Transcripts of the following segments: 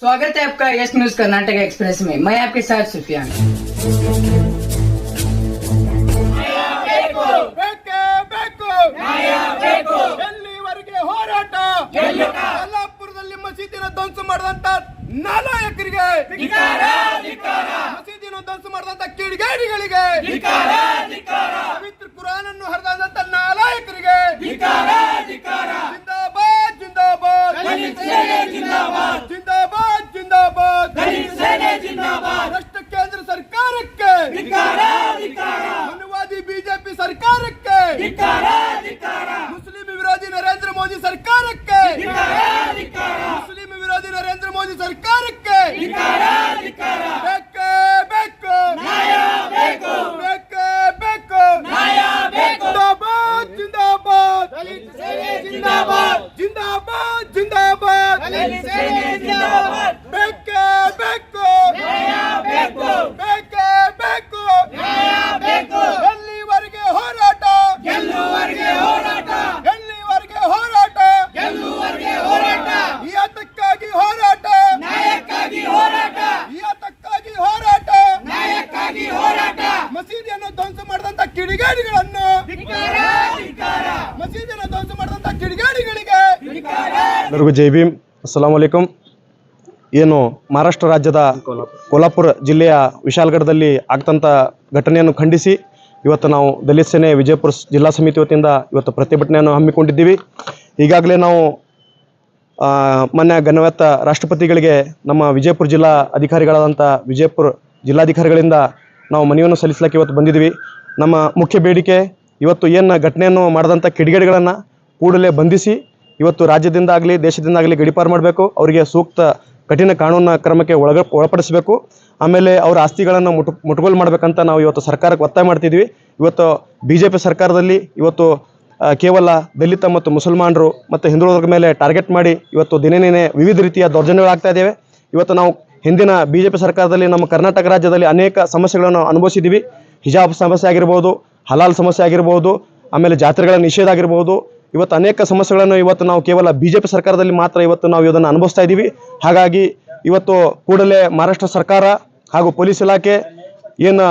स्वागत है आपका यस न्यूज कर्नाटक एक्सप्रेस में। मैं आपके साथ सुफियान। ಎಲ್ಲಿವರೆಗೆ ಹೋರಾಟ? ಯಲ್ಲಾಪುರದಲ್ಲಿ ಮಸೀದಿನ ಧ್ವಂಸ ಮಾಡಿದಂತ ನಾಲಾಯಕರಿಗೆ, ಮಸೀದಿನ ಧ್ವಂಸ ಮಾಡಿದಂತ ಕಿಡಿಗೇಡಿಗಳಿಗೆ, ಪವಿತ್ರ ಕುರಾನ್ ಅನ್ನು ಹರಿದಂತ ನಾಲಾಯಕರಿಗೆ ಜಿಂದಾಬಾದ್ ಜಿಂದಾಬಾದ್ ಜಿಂದಾಬಾದ್ ಜಿಂದಾಬಾದ್ ಭ್ರಷ್ಟ ಕೇಂದ್ರ ಸರ್ಕಾರಕ್ಕೆ, ಮನುವಾದಿ ಬಿಜೆಪಿ ಸರ್ಕಾರಕ್ಕೆ, ಮುಸ್ಲಿಂ ವಿರೋಧಿ ನರೇಂದ್ರ ಮೋದಿ ಸರ್ಕಾರಕ್ಕೆ, ಮುಸ್ಲಿಂ ವಿರೋಧಿ ನರೇಂದ್ರ ಮೋದಿ ಸರ್ಕಾರಕ್ಕೆ ಬೇಕೇ ಬೇಕು, ಬೇಕೇ ಬೇಕು, ಜಿಂದಾಬಾದ್ ಜಿಂದಾಬಾದ್ ಜಿಂದಾಬಾದ್ ಜಿಂದಾಬಾದ್ ಬೇಕೇ ಬೇಕು, ಬೇಕೇ ಬೇಕು, ಎಲ್ಲಿವರೆಗೆ ಹೋರಾಟ? ಎಲ್ಲಿವರೆಗೆ ಹೋರಾಟ? ಈ ಹತ್ತಕ್ಕಾಗಿ ಹೋರಾಟ, ಈ ಹತ್ತಕ್ಕಾಗಿ ಹೋರಾಟ, ಮಸೀದಿಯನ್ನು ಧ್ವಂಸ ಮಾಡಿದಂತ ಕಿಡಿಗೇಡಿಗಳನ್ನು, ಮಸೀದಿಯನ್ನು ಧ್ವಂಸ ಮಾಡಿದಂತ ಕಿಡಿಗೇಡಿಗಳಿಗೆ ಎಲ್ಲರಿಗೂ ಜೈ ಭೀಮ್, ಅಸ್ಸಲಾಂ ವಲೈಕುಂ. ಏನು ಮಹಾರಾಷ್ಟ್ರ ರಾಜ್ಯದ ಕೋಲ್ಹಾಪುರ ಜಿಲ್ಲೆಯ ವಿಶಾಲಗಢದಲ್ಲಿ ಆಗ್ತಂಥ ಘಟನೆಯನ್ನು ಖಂಡಿಸಿ ಇವತ್ತು ನಾವು ದಲಿತ ಸೇನೆ ವಿಜಯಪುರ ಜಿಲ್ಲಾ ಸಮಿತಿ ವತಿಯಿಂದ ಇವತ್ತು ಪ್ರತಿಭಟನೆಯನ್ನು ಹಮ್ಮಿಕೊಂಡಿದ್ದೀವಿ. ಈಗಾಗಲೇ ನಾವು ಮಾನ್ಯ ಗಣ್ಯವಾದ ರಾಷ್ಟ್ರಪತಿಗಳಿಗೆ ನಮ್ಮ ವಿಜಯಪುರ ಜಿಲ್ಲಾ ಅಧಿಕಾರಿಗಳಾದಂಥ ವಿಜಯಪುರ ಜಿಲ್ಲಾಧಿಕಾರಿಗಳಿಂದ ನಾವು ಮನವಿಯನ್ನು ಸಲ್ಲಿಸಲಿಕ್ಕೆ ಇವತ್ತು ಬಂದಿದ್ದೀವಿ. ನಮ್ಮ ಮುಖ್ಯ ಬೇಡಿಕೆ ಇವತ್ತು ಏನು ಘಟನೆಯನ್ನು ಮಾಡಿದಂಥ ಕಿಡಿಗೇಡಿಗಳನ್ನು ಕೂಡಲೇ ಬಂಧಿಸಿ ಇವತ್ತು ರಾಜ್ಯದಿಂದ ಆಗಲಿ ದೇಶದಿಂದ ಆಗಲಿ ಗಡೀಪಾರು ಮಾಡಬೇಕು. ಅವರಿಗೆ ಸೂಕ್ತ ಕಠಿಣ ಕಾನೂನು ಕ್ರಮಕ್ಕೆ ಒಳಪಡಿಸಬೇಕು. ಆಮೇಲೆ ಅವರ ಆಸ್ತಿಗಳನ್ನು ಮುಟ್ಟುಗೋಲು ಮಾಡಬೇಕಂತ ನಾವು ಇವತ್ತು ಸರ್ಕಾರಕ್ಕೆ ಒತ್ತಾಯ ಮಾಡ್ತಿದ್ವಿ. ಇವತ್ತು BJP ಸರ್ಕಾರದಲ್ಲಿ ಇವತ್ತು ಕೇವಲ ದಲಿತ ಮತ್ತು ಮುಸಲ್ಮಾನರು ಮತ್ತು ಹಿಂದುಳಿದವರ ಮೇಲೆ ಟಾರ್ಗೆಟ್ ಮಾಡಿ ಇವತ್ತು ದಿನೇ ವಿವಿಧ ರೀತಿಯ ದೌರ್ಜನ್ಯಗಳಾಗ್ತಾ ಇದ್ದೇವೆ. ಇವತ್ತು ನಾವು ಹಿಂದಿನ BJP ಸರ್ಕಾರದಲ್ಲಿ ನಮ್ಮ ಕರ್ನಾಟಕ ರಾಜ್ಯದಲ್ಲಿ ಅನೇಕ ಸಮಸ್ಯೆಗಳನ್ನು ಅನುಭವಿಸಿದ್ದೀವಿ. ಹಿಜಾಬ್ ಸಮಸ್ಯೆ ಆಗಿರ್ಬೋದು, ಹಲಾಲ್ ಸಮಸ್ಯೆ ಆಗಿರ್ಬೋದು, ಆಮೇಲೆ ಜಾತ್ರೆಗಳ ನಿಷೇಧ ಆಗಿರ್ಬೋದು. ಇವತ್ತು ಅನೇಕ ಸಮಸ್ಯೆಗಳನ್ನು ಇವತ್ತು ನಾವು ಕೇವಲ BJP ಸರ್ಕಾರದಲ್ಲಿ ಮಾತ್ರ ಇವತ್ತು ನಾವು ಇದನ್ನು ಅನುಭವಿಸ್ತಾ ಇದ್ದೀವಿ. ಹಾಗಾಗಿ ಇವತ್ತು ಕೂಡಲೇ ಮಹಾರಾಷ್ಟ್ರ ಸರ್ಕಾರ ಹಾಗೂ ಪೊಲೀಸ್ ಇಲಾಖೆ ಏನು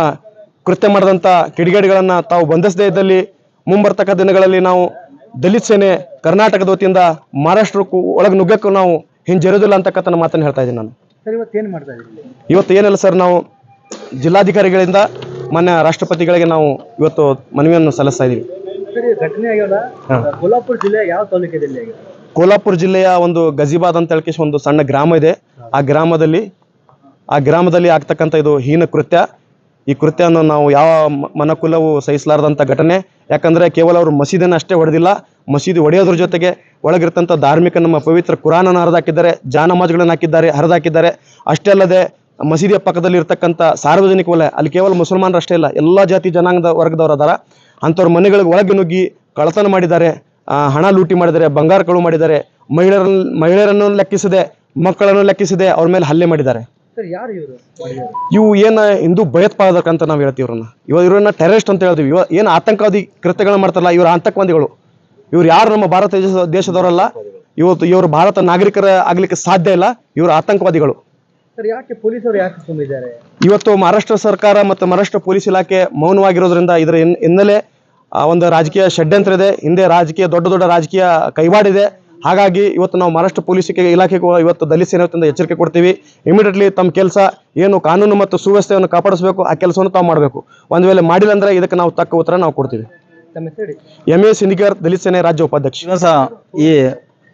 ಕೃತ್ಯ ಮಾಡಿದಂಥ ಕಿಡಿಗೇಡಿಗಳನ್ನು ತಾವು ಬಂಧಿಸದೇ ಇದ್ದಲ್ಲಿ ಮುಂಬರ್ತಕ್ಕ ದಿನಗಳಲ್ಲಿ ನಾವು ದಲಿತ ಸೇನೆ ಕರ್ನಾಟಕದ ವತಿಯಿಂದ ಮಹಾರಾಷ್ಟ್ರಕ್ಕೂ ಒಳಗೆ ನುಗ್ಗಕ್ಕೂ ನಾವು ಹಿಂಜರಿಯೋದಿಲ್ಲ ಅಂತಕ್ಕಂಥ ಮಾತನ್ನು ಹೇಳ್ತಾ ಇದ್ದೀನಿ ನಾನು. ಇವತ್ತು ಏನಿಲ್ಲ ಸರ್, ನಾವು ಜಿಲ್ಲಾಧಿಕಾರಿಗಳಿಂದ ಮಾನ್ಯ ರಾಷ್ಟ್ರಪತಿಗಳಿಗೆ ನಾವು ಇವತ್ತು ಮನವಿಯನ್ನು ಸಲ್ಲಿಸ್ತಾ ಇದ್ದೀವಿ. ಕೋಲ್ಹಾಪುರ ಜಿಲ್ಲೆಯ ಒಂದು ಗಜಿಬಾದ್ ಅಂತ ಹೇಳಿ ಒಂದು ಸಣ್ಣ ಗ್ರಾಮ ಇದೆ. ಆ ಗ್ರಾಮದಲ್ಲಿ ಆಗ್ತಕ್ಕಂಥ ಇದು ಹೀನ ಕೃತ್ಯ. ಈ ಕೃತ್ಯವನ್ನು ನಾವು ಯಾವ ಮನಕುಲವು ಸಹಿಸಲಾರದಂಥ ಘಟನೆ. ಯಾಕಂದರೆ ಕೇವಲ ಅವರು ಮಸೀದಿಯನ್ನು ಅಷ್ಟೇ ಹೊಡೆದಿಲ್ಲ, ಮಸೀದಿ ಹೊಡೆಯೋದ್ರ ಜೊತೆಗೆ ಒಳಗಿರ್ತಂಥ ಧಾರ್ಮಿಕ ನಮ್ಮ ಪವಿತ್ರ ಕುರಾನನ್ನು ಹರಿದಾಕಿದ್ದಾರೆ, ಜಾನಮಾಜ್ಗಳನ್ನು ಹರಿದಾಕಿದ್ದಾರೆ. ಅಷ್ಟೇ ಅಲ್ಲದೆ ಮಸೀದಿಯ ಪಕ್ಕದಲ್ಲಿ ಇರ್ತಕ್ಕಂಥ ಸಾರ್ವಜನಿಕ ವಲಯ, ಅಲ್ಲಿ ಕೇವಲ ಮುಸಲ್ಮಾನರು ಅಷ್ಟೇ ಇಲ್ಲ, ಎಲ್ಲ ಜಾತಿ ಜನಾಂಗದ ವರ್ಗದವರು ಅದಾರ. ಅಂಥವ್ರ ಮನೆಗಳಿಗೆ ಒಳಗೆ ನುಗ್ಗಿ ಕಳ್ಳತನ ಮಾಡಿದ್ದಾರೆ, ಹಣ ಲೂಟಿ ಮಾಡಿದ್ದಾರೆ, ಬಂಗಾರ ಕಳು ಮಾಡಿದ್ದಾರೆ, ಮಹಿಳೆಯರನ್ನು ಲೆಕ್ಕಿಸದೆ, ಮಕ್ಕಳನ್ನು ಲೆಕ್ಕಿಸದೆ ಅವ್ರ ಮೇಲೆ ಹಲ್ಲೆ ಮಾಡಿದ್ದಾರೆ. ಇವು ಏನು ಹಿಂದೂ ಭಯೋತ್ಪಾದಕ ಅಂತ ನಾವು ಹೇಳ್ತೀವಿ. ಇವರನ್ನ ಟೆರರಿಸ್ಟ್ ಅಂತ ಹೇಳ್ತೀವಿ. ಏನು ಆತಂಕವಾದಿ ಕೃತ್ಯಗಳನ್ನ ಮಾಡ್ತಾರಲ್ಲ, ಇವರು ಆತಂಕವಾದಿಗಳು. ಇವ್ರು ಯಾರು ನಮ್ಮ ಭಾರತ ದೇಶದವರಲ್ಲ. ಇವರು ಭಾರತ ನಾಗರಿಕರ ಆಗ್ಲಿಕ್ಕೆ ಸಾಧ್ಯ ಇಲ್ಲ. ಇವರು ಆತಂಕವಾದಿಗಳು. ಇವತ್ತು ಮಹಾರಾಷ್ಟ್ರ ಸರ್ಕಾರ ಮತ್ತು ಮಹಾರಾಷ್ಟ್ರ ಪೊಲೀಸ್ ಇಲಾಖೆ ಮೌನವಾಗಿರೋದ್ರಿಂದ ಇದರ ಹಿನ್ನೆಲೆ ಒಂದು ರಾಜಕೀಯ ಷಡ್ಯಂತ್ರ ಇದೆ, ಹಿಂದೆ ದೊಡ್ಡ ರಾಜಕೀಯ ಕೈವಾಡಿದೆ. ಹಾಗಾಗಿ ಇವತ್ತು ನಾವು ಮಹಾರಾಷ್ಟ್ರ ಪೊಲೀಸ್ ಇಲಾಖೆಗೂ ಇವತ್ತು ದಲಿತ ಸೇನೆ ವತಿಯಿಂದ ಎಚ್ಚರಿಕೆ ಕೊಡ್ತೀವಿ. ಇಮಿಡಿಯೇಟ್ಲಿ ತಮ್ಮ ಕೆಲಸ ಏನು ಕಾನೂನು ಮತ್ತು ಸುವ್ಯವಸ್ಥೆಯನ್ನು ಕಾಪಾಡಿಸಬೇಕು, ಆ ಕೆಲಸವನ್ನು ತಾವು ಮಾಡಬೇಕು. ಒಂದು ವೇಳೆ ಮಾಡಿಲ್ಲ ಅಂದ್ರೆ ಇದಕ್ಕೆ ನಾವು ತಕ್ಕ ಉತ್ತರ ನಾವು ಕೊಡ್ತೀವಿ. MA ಸಿಂಧಿಗಾರ್, ದಲಿತ ಸೇನೆ ರಾಜ್ಯ ಉಪಾಧ್ಯಕ್ಷ. ಈ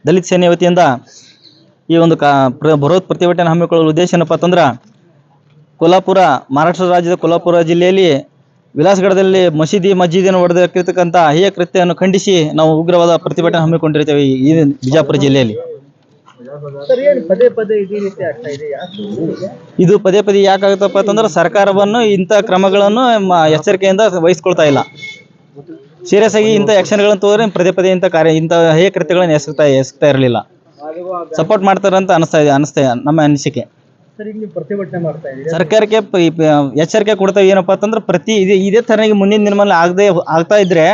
ದಲಿತ ಸೇನೆ ವತಿಯಿಂದ ಈ ಒಂದು ಬೃಹತ್ ಪ್ರತಿಭಟನೆ ಹಮ್ಮಿಕೊಳ್ಳುವ ಉದ್ದೇಶ ಏನಪ್ಪ ಅಂತಂದ್ರೆ, ಕೋಲ್ಹಾಪುರ ಮಹಾರಾಷ್ಟ್ರ ರಾಜ್ಯದ ಕೋಲ್ಹಾಪುರ ಜಿಲ್ಲೆಯಲ್ಲಿ ವಿಲಾಸಗಢದಲ್ಲಿ ಮಸೀದಿಯನ್ನು ಹೊಡೆದಿರ್ತಕ್ಕಂಥ ಹೇಯ ಕೃತ್ಯವನ್ನು ಖಂಡಿಸಿ ನಾವು ಉಗ್ರವಾದ ಪ್ರತಿಭಟನೆ ಹಮ್ಮಿಕೊಂಡಿರ್ತೇವೆ ಈ ಬಿಜಾಪುರ ಜಿಲ್ಲೆಯಲ್ಲಿ. ಇದು ಪದೇ ಪದೇ ಯಾಕಾಗುತ್ತಪ್ಪ ಅಂತಂದ್ರೆ, ಸರ್ಕಾರವನ್ನು ಇಂಥ ಕ್ರಮಗಳನ್ನು ಎಚ್ಚರಿಕೆಯಿಂದ ವಹಿಸ್ಕೊಳ್ತಾ ಇಲ್ಲ. ಸೀರಿಯಸ್ ಆಗಿ ಇಂಥ ಆಕ್ಷನ್ಗಳನ್ನು ತೋದ್ರೆ ಪದೇ ಇಂಥ ಹೇಯ ಕೃತ್ಯಗಳನ್ನು ಎಸಗ್ತಾ ಇರಲಿಲ್ಲ. ಸಪೋರ್ಟ್ ಮಾಡ್ತಾರಂತ ಅನಿಸ್ತಾ ನಮ್ಮ ಅನಿಸಿಕೆ. ಸರ್ಕಾರಕ್ಕೆ ಎಚ್ಚರಿಕೆ ಕೊಡ್ತೇವೆ ಏನಪ್ಪಾ ಅಂತಂದ್ರೆ, ಇದೇ ತರನಾಗಿ ಮುಂದಿನ ದಿನಮಾನದಲ್ಲಿ ಆಗ್ತಾ ಇದ್ರೆ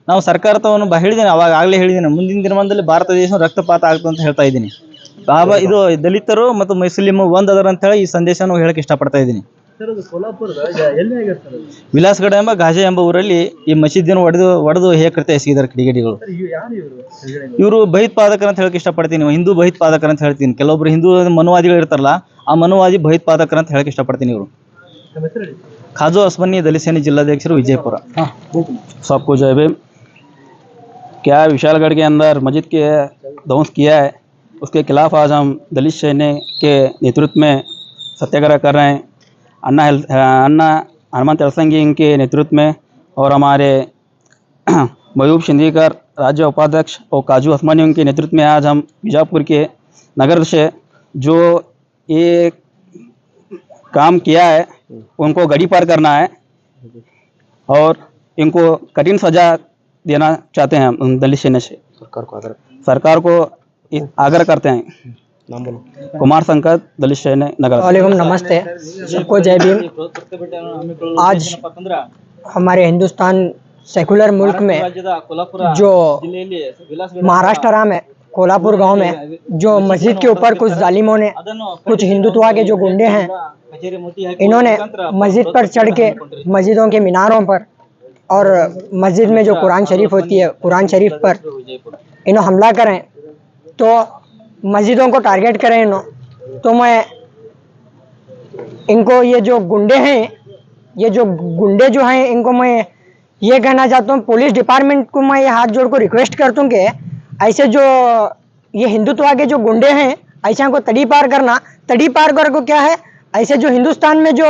ನಾವು ಸರ್ಕಾರವನ್ನು ಹೇಳಿದ್ದೀನಿ, ಅವಾಗ ಆಗಲೇ ಹೇಳಿದ್ದೀನಿ, ಮುಂದಿನ ದಿನಮಾನದಲ್ಲಿ ಭಾರತ ದೇಶ ರಕ್ತಪಾತ ಆಗ್ತದೆ ಅಂತ ಹೇಳ್ತಾ ಇದ್ದೀನಿ. ಇದು ದಲಿತರು ಮತ್ತು ಮುಸ್ಲಿಂ ಒಂದ್ ಅದರ ಅಂತ ಹೇಳಿ ಈ ಸಂದೇಶ ಹೇಳಕ್ ಇಷ್ಟಪಡ್ತಾ ಇದ್ದೀನಿ. ವಿಲಾಸ್ಗಢ ಎಂಬ ಗಾಜೆ ಎಂಬ ಊರಲ್ಲಿ ಈ ಮಸೀದಿಯನ್ನು ಒಡೆದು ಹೇಕೃತ್ಯ ಎಸಗಿದ್ದಾರೆ ಕಿಡಿಗೇಡಿಗಳು. ಇವರು ಭಯೋತ್ಪಾದಕರು ಅಂತ ಹೇಳಕ್ ಇಷ್ಟಪಡ್ತೀನಿ. ಹಿಂದೂ ಭಯೋತ್ಪಾದಕರು ಅಂತ ಹೇಳ್ತೀನಿ. ಕೆಲವೊಬ್ರು ಹಿಂದೂ ಮನುವಾದಿಗಳು ಇರ್ತಾರಲ್ಲ, ಆ ಮನುವಾದಿ ಭಯೋತ್ಪಾದಕರು ಅಂತ ಹೇಳಕ್ ಇಷ್ಟಪಡ್ತೀನಿ. ಇವರು खाजो असमनी दलित सेना जिलाध्यक्ष विजयपुर। सबको जय भीम। क्या विशालगढ़ के अंदर मस्जिद के ध्वंस किया है, उसके खिलाफ आज हम दलित सेना के नेतृत्व में सत्याग्रह कर रहे हैं। अन्ना हनुमंत अलसंगी के नेतृत्व में और हमारे महबूब शिंदीकर राज्य उपाध्यक्ष और काजू असमानी उनके नेतृत्व में आज हम बीजापुर के नगर से जो ये काम किया है उनको गड़ी पार करना है और इनको कठिन सजा देना चाहते हैं। हम दलित सेना से सरकार को आग्रह करते हैं। कुमार संकट, दलित सेना नगर। वालेकुम नमस्ते, सबको जय भीम। आज हमारे हिंदुस्तान सेकुलर मुल्क में जो महाराष्ट्र में कोल्हापुर गांव में जो मस्जिद के ऊपर कुछ जालिमों ने, कुछ हिंदुत्व के जो गुंडे हैं, इन्होंने मस्जिद पर चढ़ के मस्जिदों के मीनारों पर और मस्जिद में जो कुरान शरीफ होती है, कुरान शरीफ पर इन्हों हमला करें, तो मस्जिदों को टारगेट करें इन्हों। तो मैं इनको ये जो गुंडे हैं, ये जो गुंडे जो हैं, इनको मैं ये कहना चाहता हूँ, पुलिस डिपार्टमेंट को मैं ये हाथ जोड़ कर रिक्वेस्ट करता हूँ कि ऐसे जो ये हिंदुत्व के जो गुंडे हैं, ऐसा को तड़ी पार करना। तड़ी पार कर को क्या है, ऐसे जो हिंदुस्तान में जो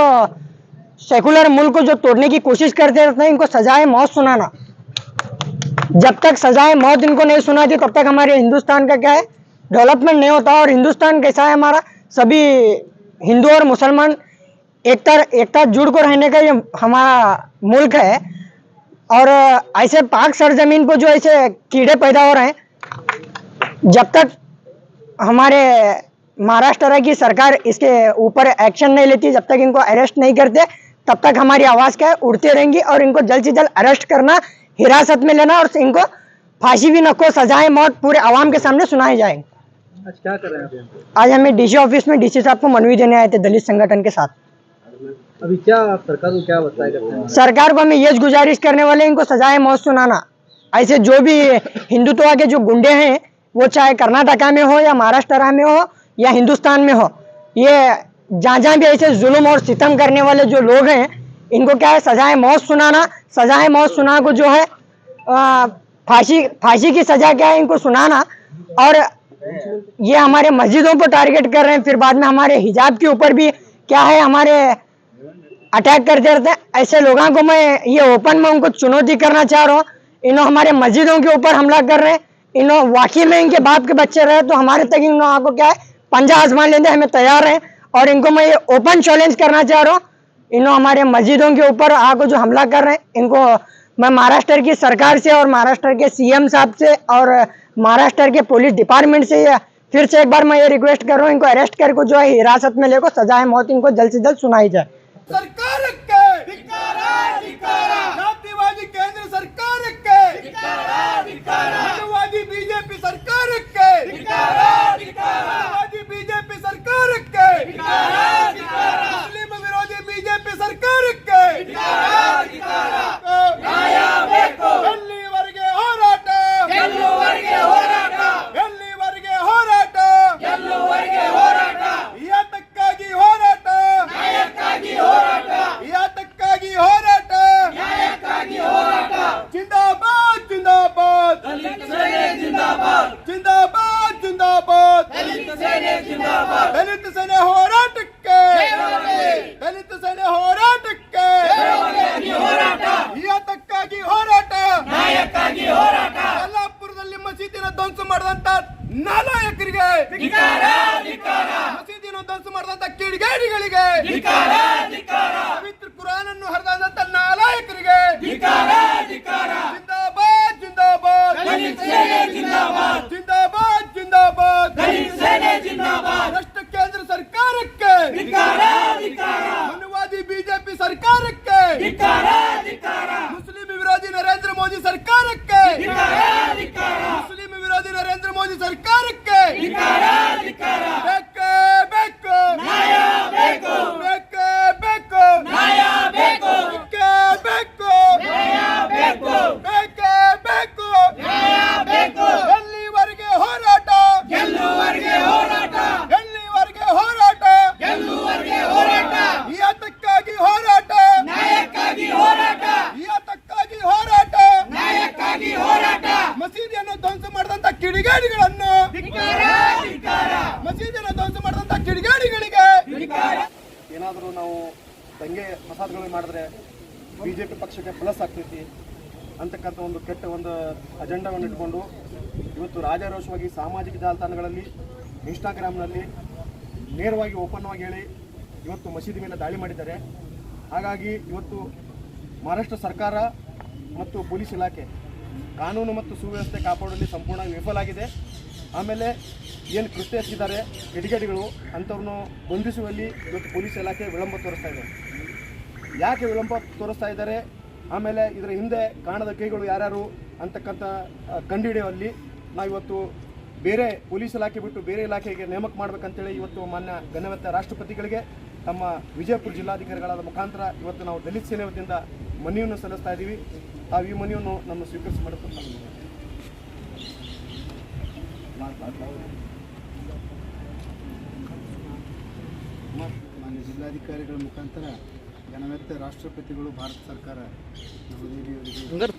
सेकुलर मुल्क को जो तोड़ने की कोशिश करते रहते हैं, इनको सजाए मौत सुनाना। जब तक सजाए मौत इनको नहीं सुनाती तब तक हमारे हिंदुस्तान का क्या है, डेवलपमेंट नहीं होता। और हिंदुस्तान कैसा है, हमारा सभी हिंदू और मुसलमान एकता जुड़ कर रहने का ये हमारा मुल्क है। और ऐसे पाक सरजमीन पर जो ऐसे कीड़े पैदा हो रहे हैं, जब तक हमारे महाराष्ट्र की सरकार इसके ऊपर एक्शन नहीं लेती, जब तक इनको अरेस्ट नहीं करते, तब तक हमारी आवाज़ क्या है उड़ती रहेंगी। और इनको जल्द से जल्द अरेस्ट करना, हिरासत में लेना और इनको फांसी भी नको, सजाएं मौत पूरे आवाम के सामने सुनाए जाएंगे। आज क्या कर रहे हैं आज हमें डीसी ऑफिस में डीसी साहब को मनवी देने आए थे दलित संगठन के साथ। अभी क्या सरकार को क्या बताया करते हैं? सरकार को हमें ये गुजारिश करने वाले, इनको सजाए मौत सुनाना। ऐसे जो भी हिंदुत्व के जो गुंडे हैं, वो चाहे कर्नाटका में हो या महाराष्ट्र में हो या हिंदुस्तान में हो, ये जहाँ भी ऐसे जुल्म और सितम करने वाले जो लोग हैं, इनको क्या है सजाए मौत सुनाना। सजाए मौत सुना को जो है फांसी की सजा क्या है इनको सुनाना। और ये हमारे मस्जिदों पर टारगेट कर रहे हैं, फिर बाद में हमारे हिजाब के ऊपर भी क्या है हमारे अटैक करते रहते हैं। ऐसे लोगों को मैं ये ओपन में उनको चुनौती करना चाह रहा हूँ। इन्हों हमारे मस्जिदों के ऊपर हमला कर रहे हैं। इन्हों वाकई में इनके बाप के बच्चे रहे तो हमारे तक इन्हों को क्या है पंजा आजमान लेने हमें तैयार हैं। और इनको मैं ये ओपन चैलेंज करना चाह रहा हूँ। इन्हों हमारे मस्जिदों के ऊपर आको जो हमला कर रहे हैं, इनको मैं महाराष्ट्र की सरकार से और महाराष्ट्र के सीएम साहब से और महाराष्ट्र के पुलिस डिपार्टमेंट से फिर से एक बार मैं ये रिक्वेस्ट कर रहा हूँ, इनको अरेस्ट करके जो है हिरासत में लेकर सजाए मौत इनको जल्द से जल्द सुनाई जाए। सरकार के जातिवादी केंद्र सरकार के हिंदुवादी बीजेपी सरकार के हिंदुवादी बीजेपी सरकार के मुस्लिम विरोधी बीजेपी सरकार के ಎಲ್ಲಿವರೆಗೆ ಹೋರಾಟ ಯಾತಕ್ಕಾಗಿ ಹೋರಾಟ ಯಾತಕ್ಕಾಗಿ ಹೋರಾಟ जिंदाबाद जिंदाबाद जिंदाबाद जिंदाबाद दलित सेने ಹೋರಾಟಕ್ಕೆ दलित सेने ಹೋರಾಟಕ್ಕೆ ಯಾತಕ್ಕಾಗಿ ಹೋರಾಟ ಕೊಲ್ಲಾಪುರದಲ್ಲಿ ಮಸೀದಿನ ಧ್ವಂಸ ಮಾಡಿದಂತ ನಾಲಾಯಕರಿಗೆ, ಮಸೀದಿನ ಧ್ವಂಸ ಮಾಡಿದಂತ ಕಿಡಿಗೇಡಿಗಳಿಗೆ, ಪವಿತ್ರ ಕುರಾನ್ ಅನ್ನು ಹರಿದಂತ ನಾಲಾಯಕರಿಗೆ जिंदाबाद जिंदाबाद जिंदाबाद जिंदाबाद भ्रष्ट केंद्र सरकारಕ್ಕೆ, मनुवादी बीजेपी सरकारಕ್ಕೆ, मुस्लिम विरोधी नरेंद्र मोदी सरकारಕ್ಕೆ, मुस्लिम विरोधी नरेंद्र मोदी सरकारಕ್ಕೆ ಕಿಡಿಗೇಡಿಗಳನ್ನು, ಮಸೀದಿಯನ್ನು ಧ್ವಂಸ ಮಾಡಿದಂತ ಕಿಡಿಗೇಡಿಗಳಿಗೆ ಏನಾದರೂ ನಾವು ದಂಗೆ ಫಸಾದ್ಗಳು ಮಾಡಿದ್ರೆ ಬಿಜೆಪಿ ಪಕ್ಷಕ್ಕೆ ಪ್ಲಸ್ ಆಗ್ತೈತಿ ಅಂತಕ್ಕಂಥ ಒಂದು ಕೆಟ್ಟ ಒಂದು ಅಜೆಂಡಾವನ್ನು ಇಟ್ಕೊಂಡು ಇವತ್ತು ರಾಜಾರೋಷವಾಗಿ ಸಾಮಾಜಿಕ ಜಾಲತಾಣಗಳಲ್ಲಿ ಇನ್ಸ್ಟಾಗ್ರಾಮ್ನಲ್ಲಿ ನೇರವಾಗಿ ಓಪನ್ವಾಗಿ ಹೇಳಿ ಇವತ್ತು ಮಸೀದಿ ಮೇಲೆ ದಾಳಿ ಮಾಡಿದ್ದಾರೆ. ಹಾಗಾಗಿ ಇವತ್ತು ಮಹಾರಾಷ್ಟ್ರ ಸರ್ಕಾರ ಮತ್ತು ಪೊಲೀಸ್ ಇಲಾಖೆ ಕಾನೂನು ಮತ್ತು ಸುವ್ಯವಸ್ಥೆ ಕಾಪಾಡುವಲ್ಲಿ ಸಂಪೂರ್ಣವಾಗಿ ವಿಫಲಾಗಿದೆ. ಆಮೇಲೆ ಏನು ಕೃತ್ಯ ಎಸಗಿದ್ದಾರೆ ಕಿಡಿಗೇಡಿಗಳು ಅಂಥವ್ರನ್ನು ಬಂಧಿಸುವಲ್ಲಿ ಇವತ್ತು ಪೊಲೀಸ್ ಇಲಾಖೆ ವಿಳಂಬ ತೋರಿಸ್ತಾ ಇದೆ. ಯಾಕೆ ವಿಳಂಬ ತೋರಿಸ್ತಾ ಇದ್ದಾರೆ, ಆಮೇಲೆ ಇದರ ಹಿಂದೆ ಕಾಣದ ಕೈಗಳು ಯಾರ್ಯಾರು ಅಂತಕ್ಕಂಥ ಕಂಡುಹಿಡಿಯುವಲ್ಲಿ ನಾವಿವತ್ತು ಬೇರೆ ಪೊಲೀಸ್ ಇಲಾಖೆ ಬಿಟ್ಟು ಬೇರೆ ಇಲಾಖೆಗೆ ನೇಮಕ ಮಾಡಬೇಕಂತೇಳಿ ಇವತ್ತು ಮಾನ್ಯ ಘನವೆತ್ತ ರಾಷ್ಟ್ರಪತಿಗಳಿಗೆ ತಮ್ಮ ವಿಜಯಪುರ ಜಿಲ್ಲಾಧಿಕಾರಿಗಳಾದ ಮುಖಾಂತರ ಇವತ್ತು ನಾವು ದಲಿತ ಸೇನೆ ವತಿಯಿಂದ ಮನವಿಯನ್ನು ಸಲ್ಲಿಸ್ತಾ ಇದ್ದೀವಿ. ತಾವು ಈ ಮನವಿಯನ್ನು ನಮ್ಮ ಸ್ವೀಕರಿಸಿ ಮಾಡುತ್ತಾ ಮಾನ್ಯ ಜಿಲ್ಲಾಧಿಕಾರಿಗಳ ಮುಖಾಂತರ ಘನವೆತ್ತ ರಾಷ್ಟ್ರಪತಿಗಳು ಭಾರತ ಸರ್ಕಾರ ನವದೆಹಲಿಯವರಿಗೆ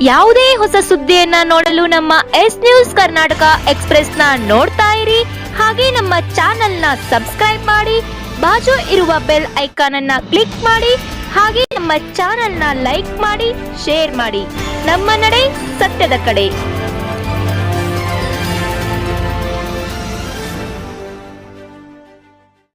ಯಾವುದೇ ಹೊಸ ಸುದ್ದಿಯನ್ನ ನೋಡಲು ನಮ್ಮ ಎಸ್ ನ್ಯೂಸ್ ಕರ್ನಾಟಕ ಎಕ್ಸ್‌ಪ್ರೆಸ್ ನ ನೋಡ್ತಾ ಇರಿ. ಹಾಗೆ ನಮ್ಮ ಚಾನೆಲ್ ನ ಸಬ್ಸ್ಕ್ರೈಬ್ ಮಾಡಿ, ಬಾಜು ಇರುವ ಬೆಲ್ ಐಕಾನ್ ಅನ್ನ ಕ್ಲಿಕ್ ಮಾಡಿ. ಹಾಗೆ ನಮ್ಮ ಚಾನೆಲ್ ನ ಲೈಕ್ ಮಾಡಿ, ಶೇರ್ ಮಾಡಿ. ನಮ್ಮ ನಡೆ ಸತ್ಯದ ಕಡೆ.